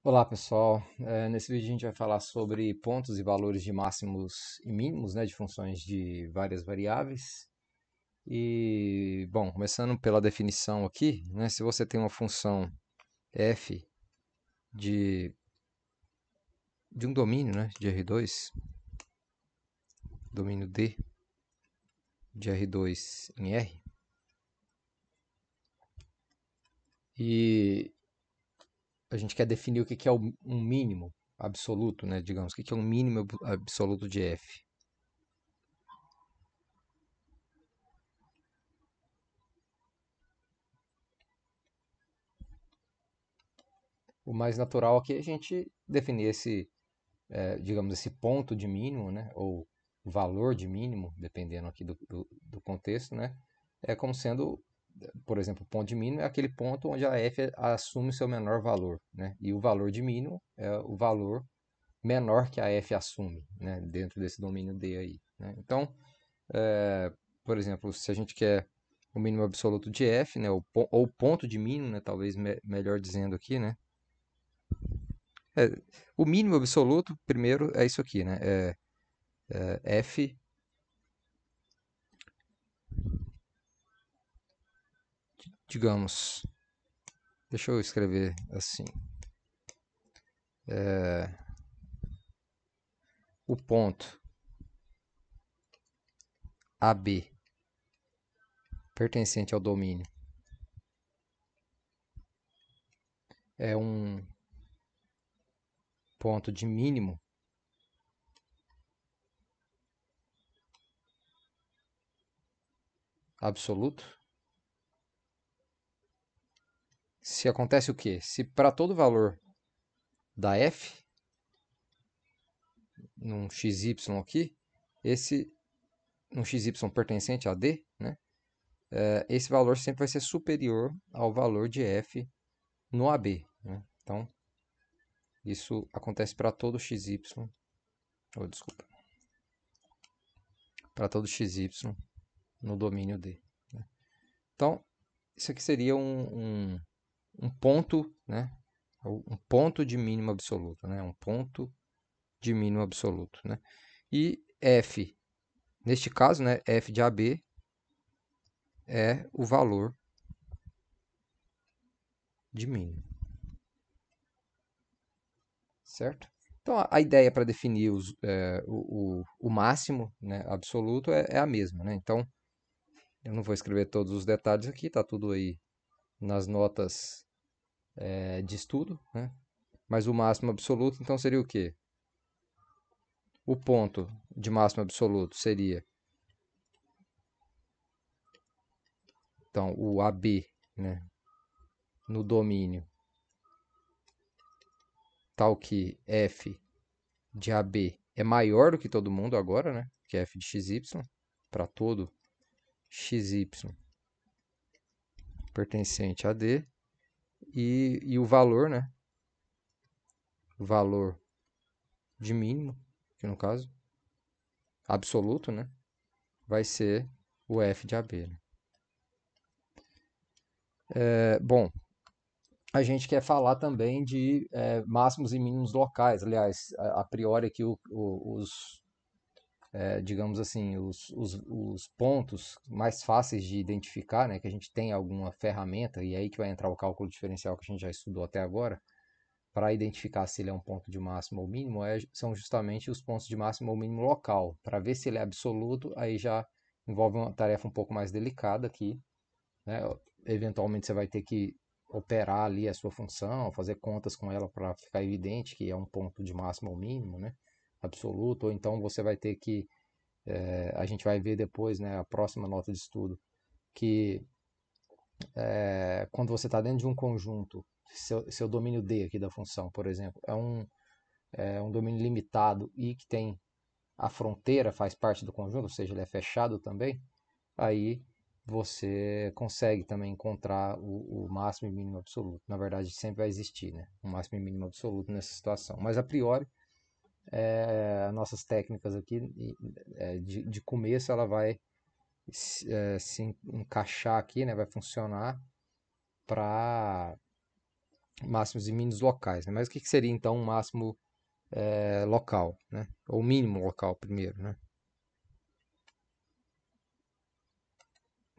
Olá pessoal, nesse vídeo a gente vai falar sobre pontos e valores de máximos e mínimos, né, de funções de várias variáveis. E, bom, começando pela definição aqui, né, se você tem uma função f de, de um domínio, né, de R2, domínio D de R2 em R, e a gente quer definir o que que é um mínimo absoluto, né, digamos, o que que é um mínimo absoluto de f. O mais natural aqui é a gente definir digamos, esse ponto de mínimo, né, ou valor de mínimo, dependendo aqui do contexto, né, é como sendo, por exemplo, o ponto de mínimo é aquele ponto onde a f assume seu menor valor, né, e o valor de mínimo é o valor menor que a f assume, né, dentro desse domínio D aí, né. Então, por exemplo, se a gente quer o mínimo absoluto de f, né, ou ponto de mínimo, né, talvez melhor dizendo aqui, né, é, o mínimo absoluto, primeiro, é isso aqui, né, f, digamos, deixa eu escrever assim, o ponto AB pertencente ao domínio é um ponto de mínimo absoluto. Se acontece o quê? Se para todo valor da f, num xy aqui, esse num xy pertencente a D, né, esse valor sempre vai ser superior ao valor de f no AB, né? Então, isso acontece para todo xy, desculpa, para todo xy no domínio D, né? Então, isso aqui seria um ponto, né? Um ponto de mínimo absoluto, né? Um ponto de mínimo absoluto, né? E f, neste caso, né? F de AB é o valor de mínimo, certo? Então, a ideia para definir o máximo, né, absoluto é a mesma, né? Então, eu não vou escrever todos os detalhes aqui, tá tudo aí nas notas de estudo, né? Mas o máximo absoluto, então, seria o quê? O ponto de máximo absoluto seria, então, o AB, né, no domínio tal que f de AB é maior do que todo mundo agora, né, que é f de xy, para todo xy pertencente a D, e o valor, né, o valor de mínimo, que no caso, absoluto, né, vai ser o f de AB. Né? Bom, a gente quer falar também de máximos e mínimos locais. Aliás, a priori aqui digamos assim, os pontos mais fáceis de identificar, né, que a gente tem alguma ferramenta, e é aí que vai entrar o cálculo diferencial que a gente já estudou até agora, para identificar se ele é um ponto de máximo ou mínimo, são justamente os pontos de máximo ou mínimo local. Para ver se ele é absoluto, aí já envolve uma tarefa um pouco mais delicada aqui, né? Eventualmente você vai ter que operar ali a sua função, fazer contas com ela para ficar evidente que é um ponto de máximo ou mínimo, né? Absoluto, ou então você vai ter que, a gente vai ver depois, né, a próxima nota de estudo, que quando você está dentro de um conjunto, seu domínio D aqui da função, por exemplo, é um domínio limitado e que tem a fronteira faz parte do conjunto, ou seja, ele é fechado também, aí você consegue também encontrar o máximo e mínimo absoluto. Na verdade, sempre vai existir, né? Um máximo e mínimo absoluto nessa situação. Mas a priori, nossas técnicas aqui de começo, ela vai se encaixar aqui, né? Vai funcionar para máximos e mínimos locais, né? Mas o que seria então um máximo local, né? Ou mínimo local primeiro, né?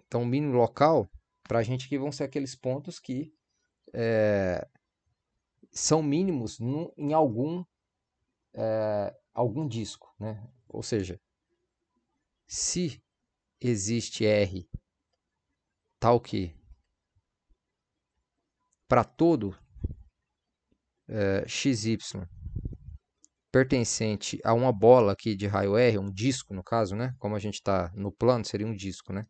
Então, o mínimo local, para a gente aqui vão ser aqueles pontos que são mínimos em algum disco, né? Ou seja, se existe R tal que para todo XY pertencente a uma bola aqui de raio R, um disco no caso, né? Como a gente está no plano, seria um disco, né?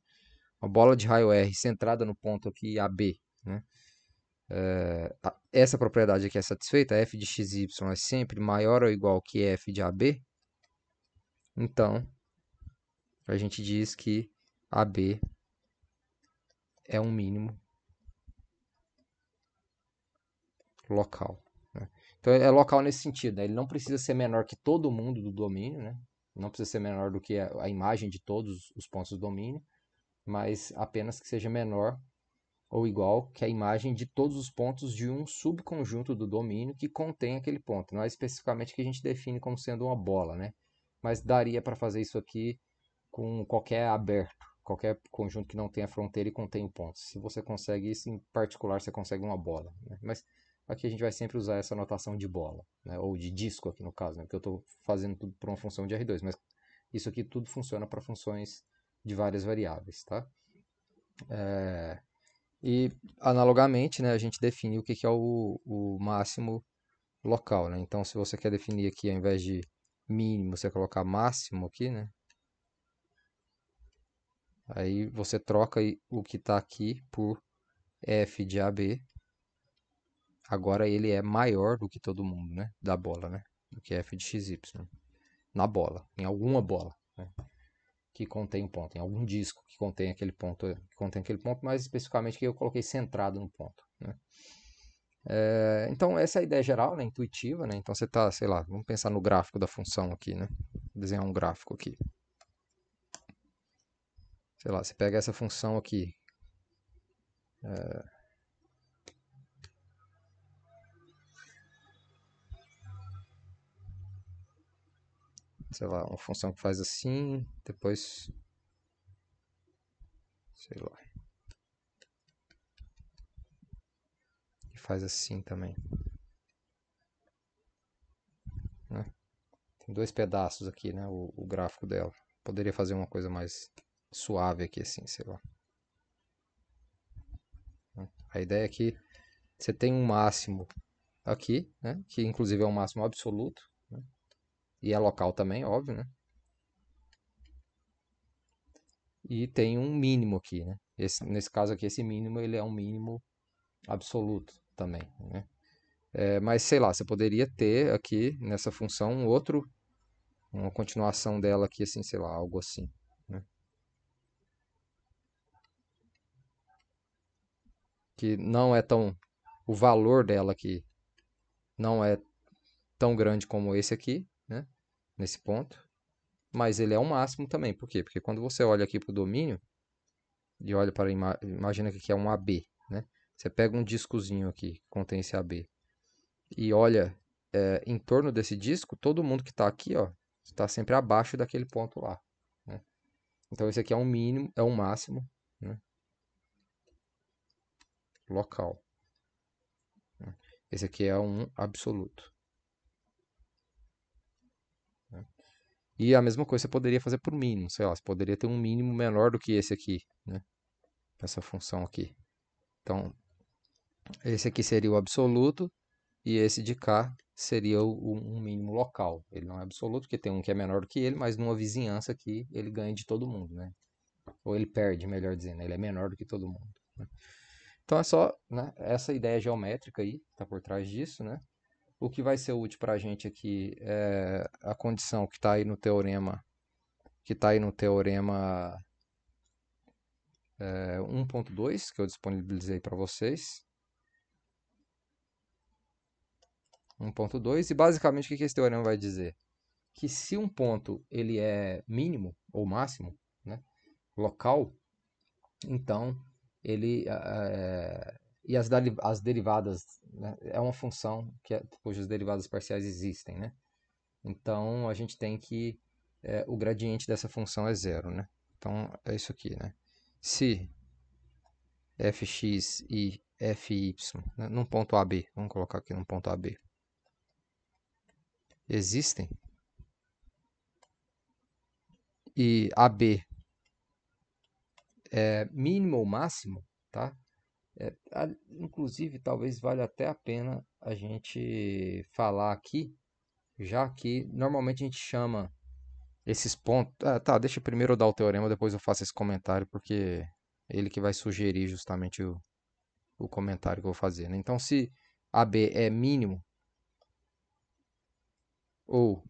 Uma bola de raio R centrada no ponto aqui AB, né? Essa propriedade aqui é satisfeita, f de xy é sempre maior ou igual que f de AB, então a gente diz que AB é um mínimo local, né? Então é local nesse sentido, né? Ele não precisa ser menor que todo mundo do domínio, né? Não precisa ser menor do que a imagem de todos os pontos do domínio, mas apenas que seja menor ou igual que a imagem de todos os pontos de um subconjunto do domínio que contém aquele ponto. Não é especificamente que a gente define como sendo uma bola, né? Mas daria para fazer isso aqui com qualquer aberto, qualquer conjunto que não tenha fronteira e contém pontos. Se você consegue isso, em particular, você consegue uma bola, né? Mas aqui a gente vai sempre usar essa notação de bola, né? Ou de disco aqui no caso, né? Porque eu estou fazendo tudo por uma função de R2, mas isso aqui tudo funciona para funções de várias variáveis, tá? E analogamente, né, a gente define o que é o máximo local, né? Então, se você quer definir aqui, ao invés de mínimo, você colocar máximo aqui, né? Aí você troca o que está aqui por f de AB. Agora ele é maior do que todo mundo, né? Da bola, né? Do que f de xy. Na bola, em alguma bola, né? Que contém um ponto, em algum disco que contém aquele ponto, mais especificamente que eu coloquei centrado no ponto, né? Então, essa é a ideia geral, né, intuitiva, né? Então, você está, sei lá, vamos pensar no gráfico da função aqui, né? Desenhar um gráfico aqui. Sei lá, você pega essa função aqui. Sei lá, uma função que faz assim, depois, sei lá, que faz assim também, né? Tem dois pedaços aqui, né? O gráfico dela. Poderia fazer uma coisa mais suave aqui, assim, sei lá. A ideia é que você tem um máximo aqui, né? Que inclusive é um máximo absoluto, né? E é local também, óbvio, né? E tem um mínimo aqui, né? Nesse caso aqui, esse mínimo ele é um mínimo absoluto também, né? Mas sei lá, você poderia ter aqui nessa função uma continuação dela aqui, assim, sei lá, algo assim, né? Que não é tão, o valor dela aqui não é tão grande como esse aqui, né? Nesse ponto, mas ele é o máximo também. Por quê? Porque quando você olha aqui para o domínio e olha para imagina que aqui é um AB, né? Você pega um discozinho aqui que contém esse AB e olha em torno desse disco, todo mundo que está aqui, ó, está sempre abaixo daquele ponto lá, né? Então esse aqui é um mínimo, é um máximo, né, local, né? Esse aqui é um absoluto, né? E a mesma coisa você poderia fazer por mínimo, sei lá, você poderia ter um mínimo menor do que esse aqui, né? Essa função aqui. Então, esse aqui seria o absoluto e esse de cá seria um mínimo local. Ele não é absoluto, porque tem um que é menor do que ele, mas numa vizinhança aqui ele ganha de todo mundo, né? Ou ele perde, melhor dizendo, ele é menor do que todo mundo, né? Então é só, né, essa ideia geométrica aí, que está por trás disso, né? O que vai ser útil para a gente aqui é a condição que está aí no teorema, que está aí no teorema 1.2, que eu disponibilizei para vocês. 1.2, e basicamente o que esse teorema vai dizer? Que se um ponto ele é mínimo ou máximo, né, local, então ele E as derivadas, né, é uma função cujas derivadas parciais existem, né? Então, a gente tem que o gradiente dessa função é zero, né? Então, é isso aqui, né? Se fx e fy, né, num ponto AB, vamos colocar aqui num ponto AB, existem, e AB é mínimo ou máximo, tá? Inclusive, talvez valha até a pena a gente falar aqui, já que normalmente a gente chama esses pontos. Tá, deixa eu primeiro eu dar o teorema, depois eu faço esse comentário, porque é ele que vai sugerir justamente o comentário que eu vou fazer, né? Então, se AB é mínimo ou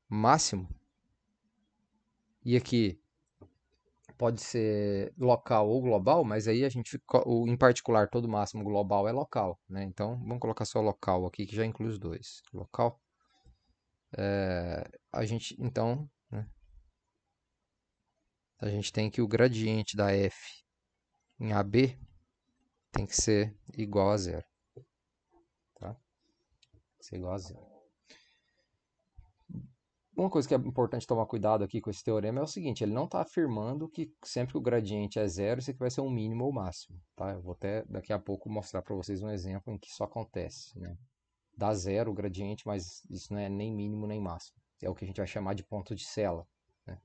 máximo, e aqui pode ser local ou global, mas aí a gente, em particular, todo máximo global é local, né? Então, vamos colocar só local aqui, que já inclui os dois. Local. A gente, então, né, a gente tem que o gradiente da f em AB tem que ser igual a zero, tá? Tem que ser igual a zero. Uma coisa que é importante tomar cuidado aqui com esse teorema é o seguinte, ele não está afirmando que sempre que o gradiente é zero, isso aqui vai ser um mínimo ou máximo, tá? Eu vou até daqui a pouco mostrar para vocês um exemplo em que isso acontece, né? Dá zero o gradiente, mas isso não é nem mínimo nem máximo. É o que a gente vai chamar de ponto de Sela, né?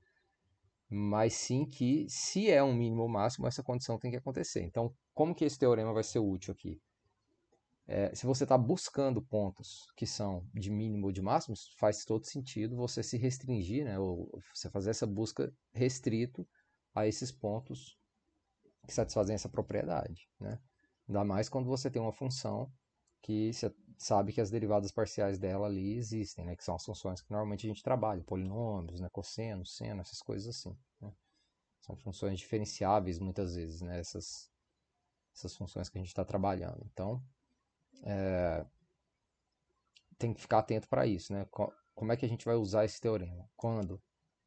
Mas sim que, se é um mínimo ou máximo, essa condição tem que acontecer. Então, como que esse teorema vai ser útil aqui? Se você está buscando pontos que são de mínimo ou de máximo, faz todo sentido você se restringir, né, ou você fazer essa busca restrito a esses pontos que satisfazem essa propriedade, né? Ainda mais quando você tem uma função que você sabe que as derivadas parciais dela ali existem, né, que são as funções que normalmente a gente trabalha, polinômios, né, cosseno, seno, essas coisas assim, né? São funções diferenciáveis muitas vezes, né, essas funções que a gente está trabalhando. Então, tem que ficar atento para isso, né? Como é que a gente vai usar esse teorema? Quando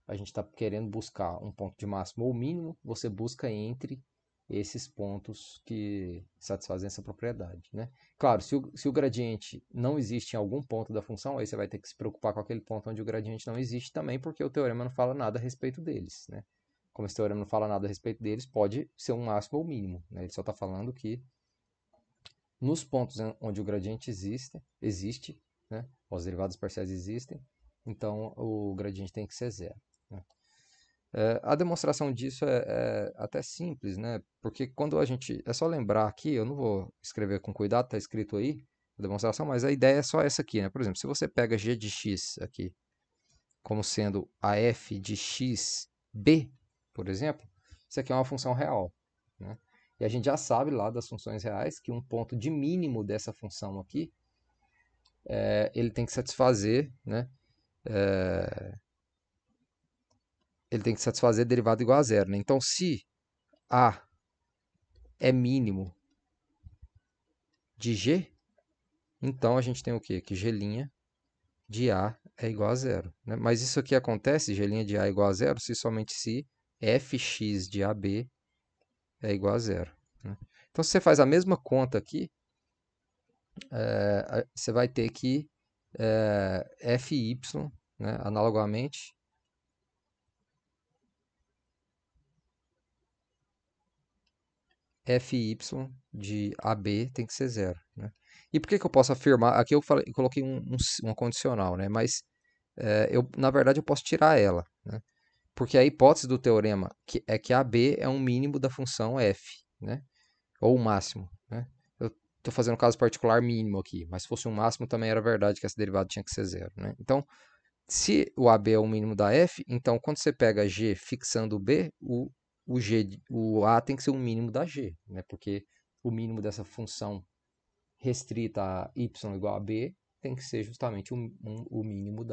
a gente está querendo buscar um ponto de máximo ou mínimo, você busca entre esses pontos que satisfazem essa propriedade, né? Claro, se o gradiente não existe em algum ponto da função, aí você vai ter que se preocupar com aquele ponto onde o gradiente não existe também, porque o teorema não fala nada a respeito deles, né? Como esse teorema não fala nada a respeito deles, pode ser um máximo ou mínimo, né? Ele só está falando que nos pontos onde o gradiente existe, né, os derivados parciais existem, então o gradiente tem que ser zero, né? A demonstração disso é até simples, né? Porque quando a gente. É só lembrar aqui, eu não vou escrever com cuidado, está escrito aí a demonstração, mas a ideia é só essa aqui, né? Por exemplo, se você pega g de x aqui como sendo a f de x b, por exemplo, isso aqui é uma função real, né? E a gente já sabe lá das funções reais que um ponto de mínimo dessa função aqui, ele tem que satisfazer, né? Ele tem que satisfazer derivada igual a zero, né? Então, se a é mínimo de g, então a gente tem o quê? Que g' de a é igual a zero, né? Mas isso aqui acontece, g' de a é igual a zero, se somente se fx de ab é igual a zero, né? Então, se você faz a mesma conta aqui, você vai ter que fy, né, analogamente, fy de AB tem que ser zero, né? E por que que eu posso afirmar? Aqui eu coloquei uma condicional, né? Mas na verdade eu posso tirar ela, né? Porque a hipótese do teorema é que AB é um mínimo da função f, né? Ou o máximo, né? Eu estou fazendo um caso particular mínimo aqui, mas se fosse um máximo também era verdade que essa derivada tinha que ser zero, né? Então, se o AB é o mínimo da f, então quando você pega g fixando o b, o a tem que ser o mínimo da g, né? Porque o mínimo dessa função restrita a y igual a b tem que ser justamente o mínimo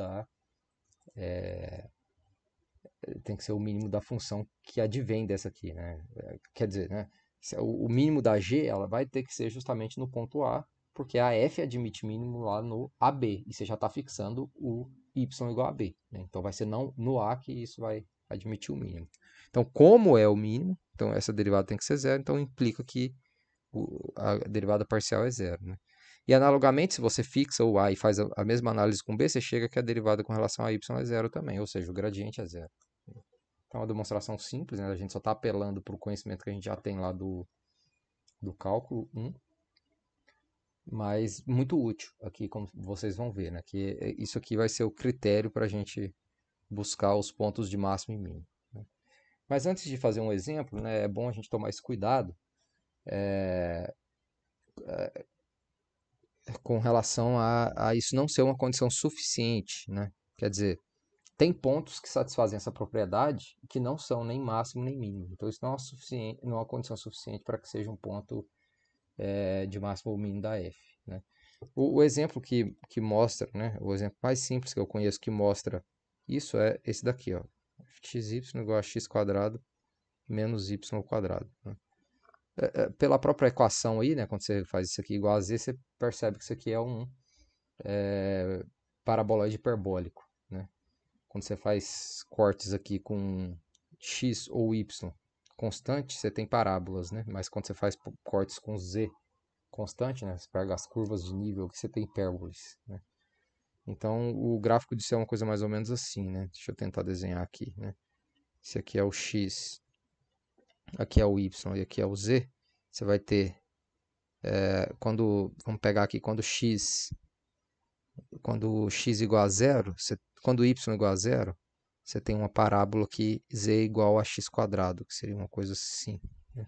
tem que ser o mínimo da função que advém dessa aqui, né? Quer dizer, né? O mínimo da g ela vai ter que ser justamente no ponto A, porque a f admite mínimo lá no AB, e você já está fixando o y igual a b, né? Então vai ser não no A que isso vai admitir o mínimo. Então, como é o mínimo, então essa derivada tem que ser zero, então implica que a derivada parcial é zero, né? E analogamente, se você fixa o A e faz a mesma análise com B, você chega que a derivada com relação a y é zero também, ou seja, o gradiente é zero. Então, é uma demonstração simples, né? A gente só está apelando para o conhecimento que a gente já tem lá do cálculo 1, mas muito útil aqui, como vocês vão ver, né? Que isso aqui vai ser o critério para a gente buscar os pontos de máximo e mínimo, né? Mas antes de fazer um exemplo, né, é bom a gente tomar esse cuidado com relação a isso não ser uma condição suficiente, né? Quer dizer, tem pontos que satisfazem essa propriedade que não são nem máximo nem mínimo. Então isso não é, suficiente, não é uma condição suficiente para que seja um ponto de máximo ou mínimo da f, né? O exemplo que mostra, né, o exemplo mais simples que eu conheço que mostra isso é esse daqui, ó, xy igual a x quadrado menos y quadrado, né? Pela própria equação aí, né, quando você faz isso aqui igual a z, você percebe que isso aqui é um paraboloide hiperbólico, né? Quando você faz cortes aqui com x ou y constante, você tem parábolas, né? Mas quando você faz cortes com z constante, né? Você pega as curvas de nível que você tem hipérboles, né? Então, o gráfico disso é uma coisa mais ou menos assim, né? Deixa eu tentar desenhar aqui, né? Esse aqui é o x, aqui é o y e aqui é o z. Você vai ter, vamos pegar aqui, quando x igual a zero, quando y igual a zero, você tem uma parábola aqui, z igual a x quadrado, que seria uma coisa assim, né?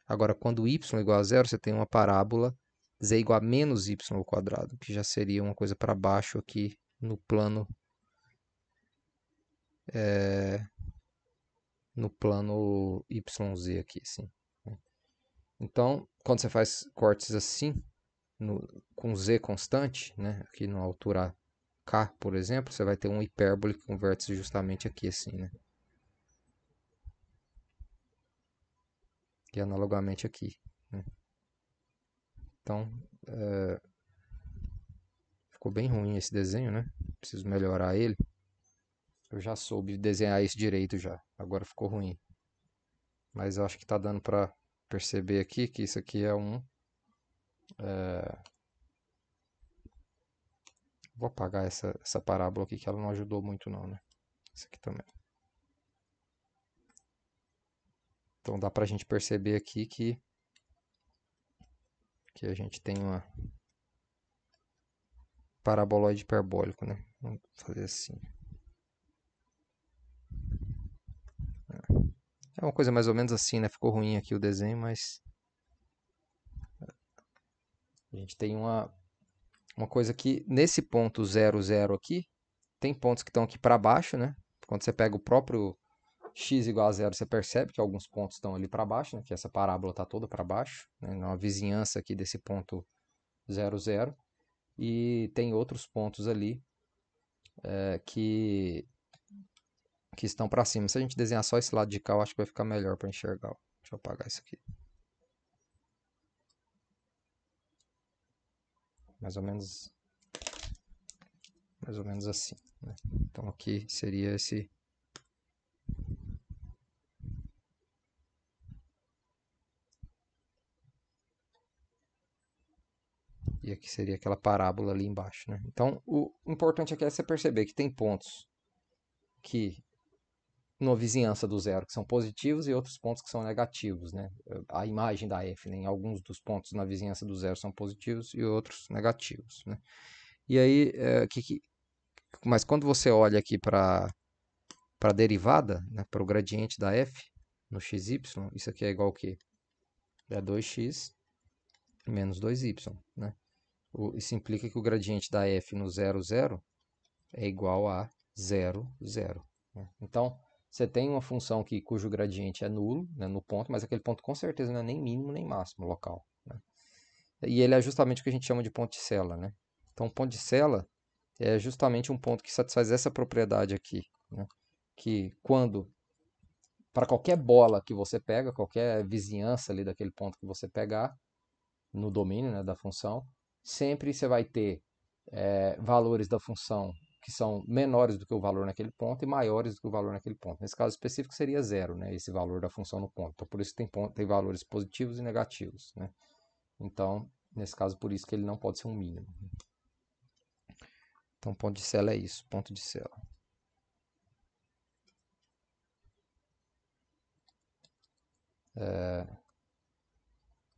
Agora, quando y igual a zero, você tem uma parábola z igual a menos y ao quadrado, que já seria uma coisa para baixo aqui no plano YZ aqui, assim, né? Então, quando você faz cortes assim, com z constante, né, aqui na altura K, por exemplo, você vai ter um hipérbole que converte justamente aqui, assim, né? Que é analogamente aqui, né? Então, ficou bem ruim esse desenho, né? Preciso melhorar ele. Eu já soube desenhar isso direito já. Agora ficou ruim. Mas eu acho que está dando para perceber aqui que isso aqui é um... Vou apagar essa parábola aqui que ela não ajudou muito não, né? Isso aqui também. Então dá para a gente perceber aqui que a gente tem uma paraboloide hiperbólico, né? Vamos fazer assim. É uma coisa mais ou menos assim, né? Ficou ruim aqui o desenho, mas a gente tem uma coisa que nesse ponto 0, 0 aqui, tem pontos que estão aqui para baixo, né? Quando você pega o próprio x igual a zero, você percebe que alguns pontos estão ali para baixo, né? Que essa parábola está toda para baixo, né? Na vizinhança aqui desse ponto 0, 0. E tem outros pontos ali que estão para cima. Se a gente desenhar só esse lado de cá, eu acho que vai ficar melhor para enxergar. Deixa eu apagar isso aqui. Mais ou menos assim, né? Então aqui seria esse... E aqui seria aquela parábola ali embaixo, né? Então, o importante aqui é você perceber que tem pontos que, na vizinhança do zero, que são positivos e outros pontos que são negativos, né? A imagem da f, né? Em alguns dos pontos na vizinhança do zero são positivos e outros negativos, né? E aí, mas quando você olha aqui para a derivada, né? Para o gradiente da f no xy, isso aqui é igual ao quê? É 2x menos 2y, né? Isso implica que o gradiente da f no 0, 0 é igual a 0, 0, né? Então, você tem uma função cujo gradiente é nulo, né, no ponto, mas aquele ponto com certeza não é nem mínimo nem máximo local, né? E ele é justamente o que a gente chama de ponto de Sela, né? Então, o ponto de Sela é justamente um ponto que satisfaz essa propriedade aqui, né? Que quando, para qualquer bola que você pega, qualquer vizinhança ali daquele ponto que você pegar, no domínio, né, da função, sempre você vai ter valores da função que são menores do que o valor naquele ponto e maiores do que o valor naquele ponto. Nesse caso específico seria zero, né, esse valor da função no ponto. Então, por isso tem valores positivos e negativos, né? Então, nesse caso, por isso que ele não pode ser um mínimo. Então, ponto de cela é isso, ponto de cela.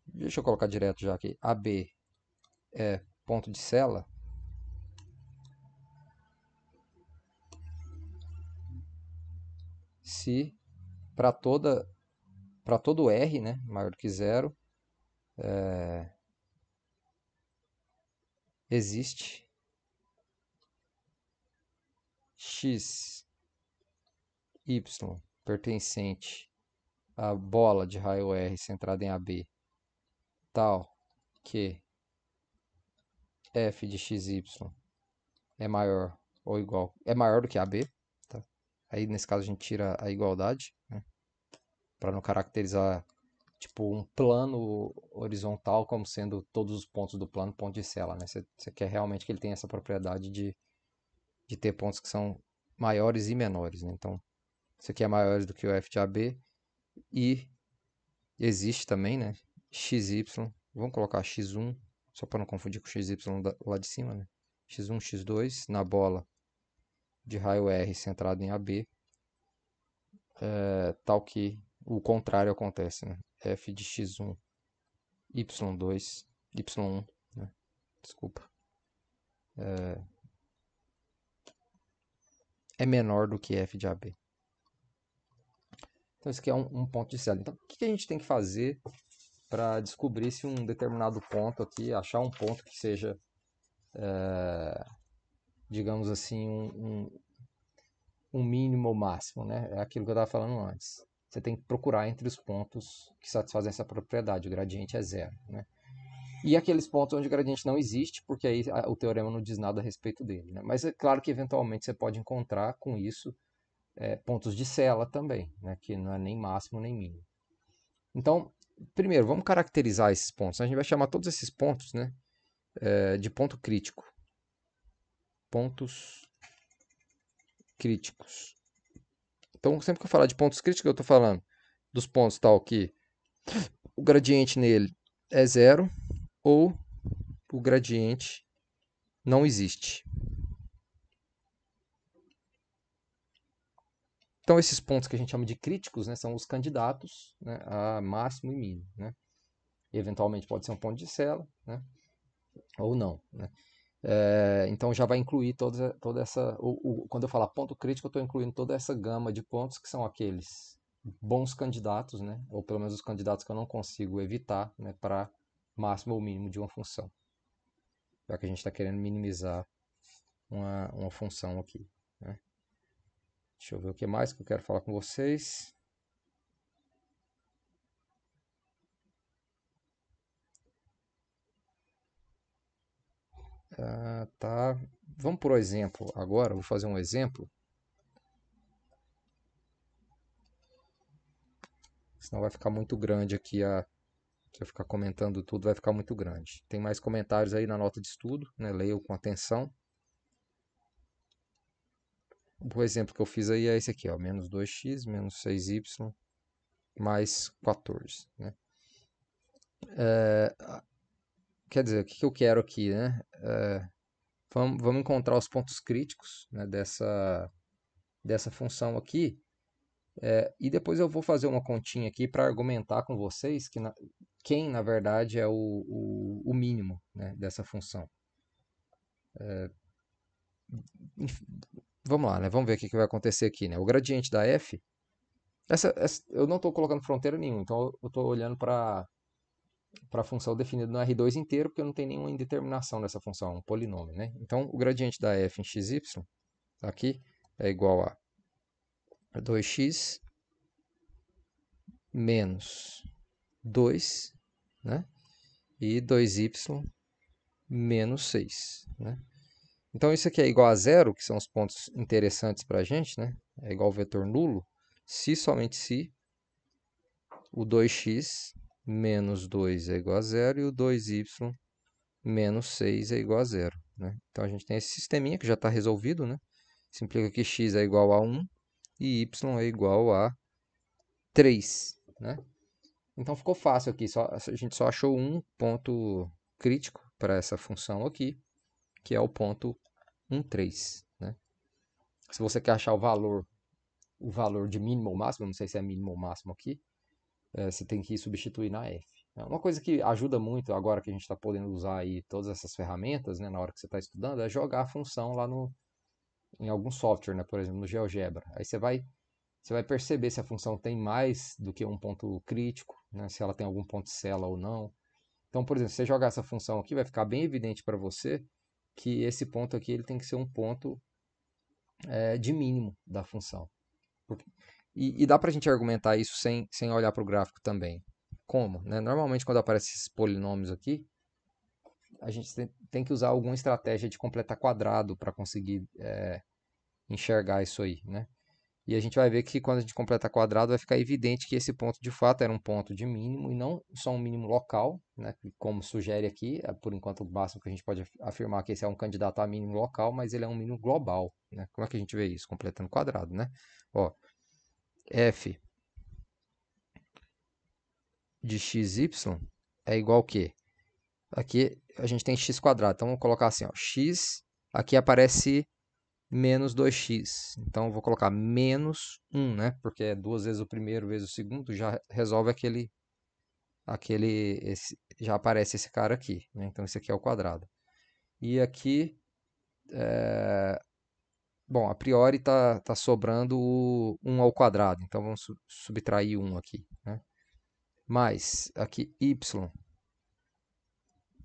Deixa eu colocar direto já aqui. AB é ponto de cela se para todo R, né, maior do que zero, existe x, y pertencente à bola de raio R centrada em AB tal que f de xy é maior ou igual, é maior do que AB, tá? Aí nesse caso a gente tira a igualdade, né, para não caracterizar tipo um plano horizontal como sendo todos os pontos do plano ponto de cela, né? Você quer realmente que ele tenha essa propriedade de ter pontos que são maiores e menores, né? Então, isso aqui é maior do que o f de AB e existe também, né? XY, vamos colocar x1, só para não confundir com xy lá de cima, né? x1, x2 na bola de raio R centrado em AB, tal que o contrário acontece, né? F de x1, y2, y1, né? Desculpa, é menor do que f de AB. Então, isso aqui é um ponto de cela. Então, o que a gente tem que fazer para descobrir se um determinado ponto aqui, achar um ponto que seja, digamos assim, um mínimo ou máximo, né? É aquilo que eu estava falando antes. Você tem que procurar entre os pontos que satisfazem essa propriedade. O gradiente é zero, né? E aqueles pontos onde o gradiente não existe, porque aí o teorema não diz nada a respeito dele, né? Mas é claro que eventualmente você pode encontrar com isso pontos de cela também, né? Que não é nem máximo nem mínimo. Então, primeiro, vamos caracterizar esses pontos. A gente vai chamar todos esses pontos, né, de ponto crítico. Pontos críticos. Então, sempre que eu falar de pontos críticos, eu estou falando dos pontos tal que o gradiente nele é zero ou o gradiente não existe. Então, esses pontos que a gente chama de críticos, né, são os candidatos, né, a máximo e mínimo, né? E, eventualmente pode ser um ponto de cela, né, ou não, né? Então já vai incluir toda essa. Quando eu falar ponto crítico, eu estou incluindo toda essa gama de pontos que são aqueles bons candidatos, né? Ou pelo menos os candidatos que eu não consigo evitar, né? Para máximo ou mínimo de uma função. Já que a gente está querendo minimizar uma função aqui, né? Deixa eu ver o que mais que eu quero falar com vocês. Tá. Vamos por exemplo agora. Vou fazer um exemplo. Senão vai ficar muito grande aqui se eu ficar comentando tudo, vai ficar muito grande. Tem mais comentários aí na nota de estudo, né? Leiam com atenção. O exemplo que eu fiz aí é esse aqui, ó, menos 2x, menos 6y, mais 14. Né? Quer dizer, o que eu quero aqui? Né? Vamos encontrar os pontos críticos, né, dessa função aqui. E depois eu vou fazer uma continha aqui para argumentar com vocês quem, na verdade, é o mínimo, né, dessa função. Vamos lá, né? Vamos ver o que vai acontecer aqui. Né? O gradiente da f, eu não estou colocando fronteira nenhuma, então eu estou olhando para a função definida no R2 inteiro, porque eu não tenho nenhuma indeterminação dessa função, é um polinômio. Né? Então, o gradiente da f em xy, aqui, é igual a 2x menos 2, né? E 2y menos 6. Né? Então, isso aqui é igual a zero, que são os pontos interessantes para a gente, né? É igual ao vetor nulo, se somente se o 2x menos 2 é igual a zero e o 2y menos 6 é igual a zero. né? Então a gente tem esse sisteminha que já está resolvido, né? Isso implica que x é igual a 1 e y é igual a 3, né? Então ficou fácil aqui, a gente só achou um ponto crítico para essa função aqui, que é o ponto 1,3, né? Se você quer achar o valor de mínimo ou máximo, não sei se é mínimo ou máximo aqui, você tem que substituir na f. Uma coisa que ajuda muito agora que a gente está podendo usar aí todas essas ferramentas, né, na hora que você está estudando, é jogar a função lá em algum software, né, por exemplo, no GeoGebra. Aí você vai perceber se a função tem mais do que um ponto crítico, né, se ela tem algum ponto cella ou não. Então, por exemplo, se você jogar essa função aqui, vai ficar bem evidente para você que esse ponto aqui ele tem que ser um ponto de mínimo da função. E dá para a gente argumentar isso sem olhar para o gráfico também. Como? Né? Normalmente, quando aparecem esses polinômios aqui, a gente tem que usar alguma estratégia de completar quadrado para conseguir enxergar isso aí. Né? E a gente vai ver que quando a gente completa quadrado, vai ficar evidente que esse ponto de fato era um ponto de mínimo e não só um mínimo local, né? Como sugere aqui, por enquanto o máximo que a gente pode afirmar que esse é um candidato a mínimo local, mas ele é um mínimo global. Né? Como é que a gente vê isso? Completando quadrado. Né? Ó, f de xy é igual ao quê? Aqui a gente tem x quadrado, então vamos colocar assim, ó, x, aqui aparece menos 2x, então eu vou colocar menos 1, né? Porque é duas vezes o primeiro vezes o segundo, já resolve já aparece esse cara aqui, né? Então esse aqui é o quadrado. E aqui, bom, a priori tá sobrando o 1 ao quadrado, então vamos subtrair 1 aqui, né? Mais, aqui y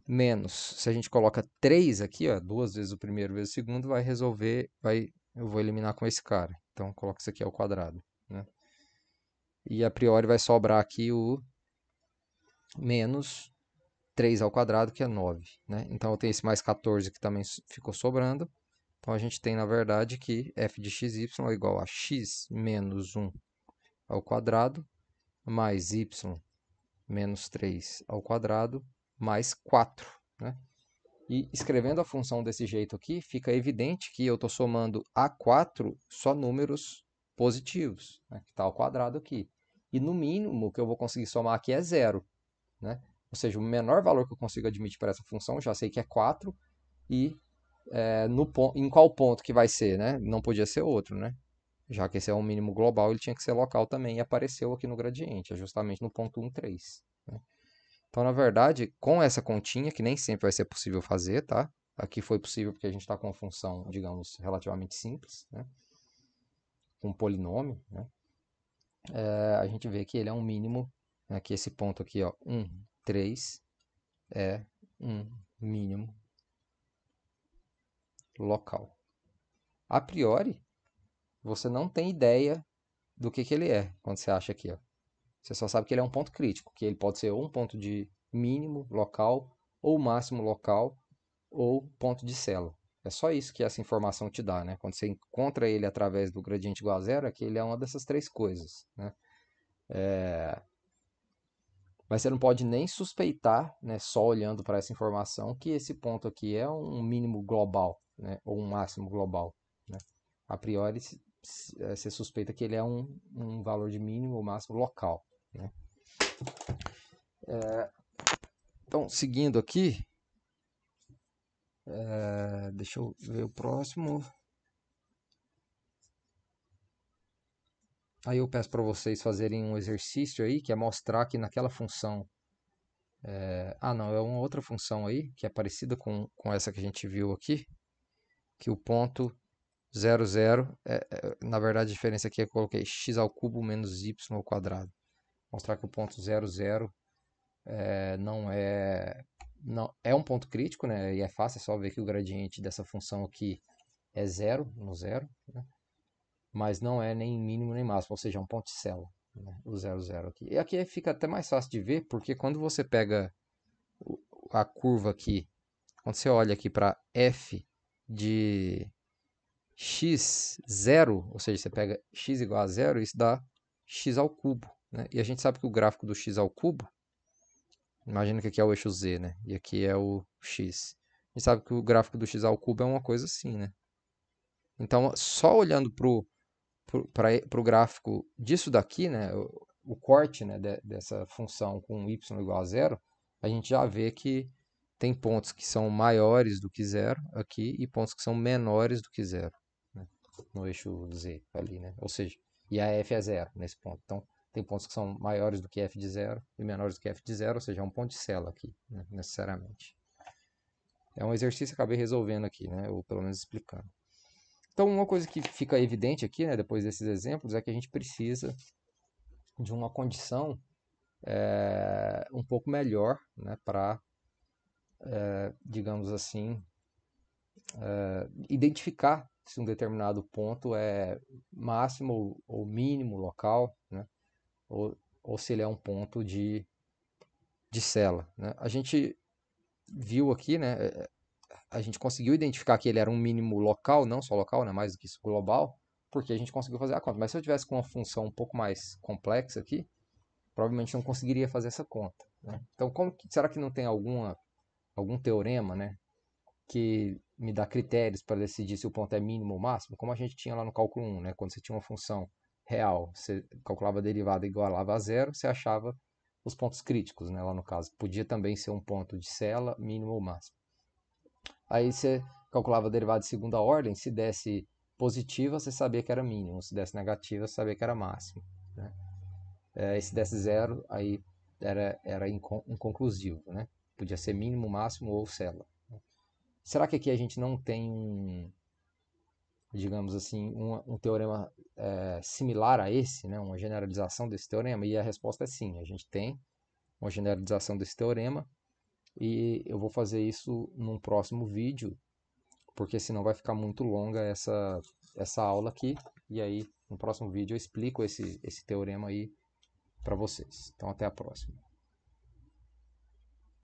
menos, se a gente coloca 3 aqui, ó, duas vezes o primeiro vezes o segundo, vai resolver, eu vou eliminar com esse cara. Então, coloco isso aqui ao quadrado, né? E a priori vai sobrar aqui o menos 3 ao quadrado, que é 9, né? Então, eu tenho esse mais 14 que também ficou sobrando. Então, a gente tem, na verdade, que f de xy é igual a x menos 1 ao quadrado, mais y menos 3 ao quadrado, mais 4, né? E escrevendo a função desse jeito aqui, fica evidente que eu estou somando a 4 só números positivos, né, que está ao quadrado aqui. E no mínimo que eu vou conseguir somar aqui é 0. Né? Ou seja, o menor valor que eu consigo admitir para essa função, já sei que é 4, e em qual ponto que vai ser? Né? Não podia ser outro, né? Já que esse é um mínimo global, ele tinha que ser local também, e apareceu aqui no gradiente, é justamente no ponto 1, 3. Né? Então, na verdade, com essa continha, que nem sempre vai ser possível fazer, tá? Aqui foi possível porque a gente está com uma função, digamos, relativamente simples, né? Com um polinômio, né? A gente vê que ele é um mínimo, né? Que esse ponto aqui, ó, 1, 3, é um mínimo local. A priori, você não tem ideia do que ele é quando você acha aqui, ó. Você só sabe que ele é um ponto crítico, que ele pode ser ou um ponto de mínimo local, ou máximo local, ou ponto de célula. É só isso que essa informação te dá, né? Quando você encontra ele através do gradiente igual a zero, é que ele é uma dessas três coisas, né? Mas você não pode nem suspeitar, né, só olhando para essa informação, que esse ponto aqui é um mínimo global, né? Ou um máximo global, né? A priori, você suspeita que ele é um valor de mínimo ou máximo local, né? Então, seguindo aqui, deixa eu ver o próximo. Aí eu peço para vocês fazerem um exercício aí, que é mostrar que naquela função... não, é uma outra função aí, que é parecida com essa que a gente viu aqui, que o ponto 0, 0, na verdade a diferença aqui é que eu coloquei x ao cubo menos y ao quadrado. Mostrar que o ponto 0, 0 não é um ponto crítico, né? E é fácil, é só ver que o gradiente dessa função aqui é zero, no zero, né? Mas não é nem mínimo nem máximo, ou seja, é um ponto de célula, né? O 0, 0 aqui. E aqui fica até mais fácil de ver, porque quando você pega a curva aqui, quando você olha aqui para f de x zero, ou seja, você pega x igual a zero, isso dá x ao cubo, né? E a gente sabe que o gráfico do x ao cubo, imagina que aqui é o eixo z, né? E aqui é o x. A gente sabe que o gráfico do x ao cubo é uma coisa assim, né? Então, só olhando para o gráfico disso daqui, né, o corte, né, dessa função com y igual a zero, a gente já vê que tem pontos que são maiores do que zero aqui e pontos que são menores do que zero, né, no eixo z ali, né? Ou seja, e a f é zero nesse ponto. Então, tem pontos que são maiores do que f de zero e menores do que f de zero, ou seja, é um ponto de sela aqui, né, necessariamente. É um exercício que eu acabei resolvendo aqui, né, ou pelo menos explicando. Então, uma coisa que fica evidente aqui, né, depois desses exemplos, é que a gente precisa de uma condição um pouco melhor, né, para, digamos assim, identificar se um determinado ponto é máximo ou mínimo local, né, ou se ele é um ponto de sela, né. A gente viu aqui, né, a gente conseguiu identificar que ele era um mínimo local, não só local, né, mais do que isso global, porque a gente conseguiu fazer a conta. Mas se eu tivesse com uma função um pouco mais complexa aqui, provavelmente não conseguiria fazer essa conta, né? Então, será que não tem algum teorema, né, que me dá critérios para decidir se o ponto é mínimo ou máximo? Como a gente tinha lá no cálculo 1, né, quando você tinha uma função real, você calculava a derivada igualava a zero, você achava os pontos críticos, né, lá no caso. Podia também ser um ponto de sela, mínimo ou máximo. Aí você calculava a derivada de segunda ordem, se desse positiva, você sabia que era mínimo, se desse negativa, você sabia que era máximo, né? E se desse zero, aí era inconclusivo, né? Podia ser mínimo, máximo ou célula. Será que aqui a gente não tem digamos assim, um teorema similar a esse, né? Uma generalização desse teorema? E a resposta é sim, a gente tem uma generalização desse teorema e eu vou fazer isso num próximo vídeo, porque senão vai ficar muito longa essa aula aqui, e aí no próximo vídeo eu explico esse teorema aí para vocês. Então até a próxima.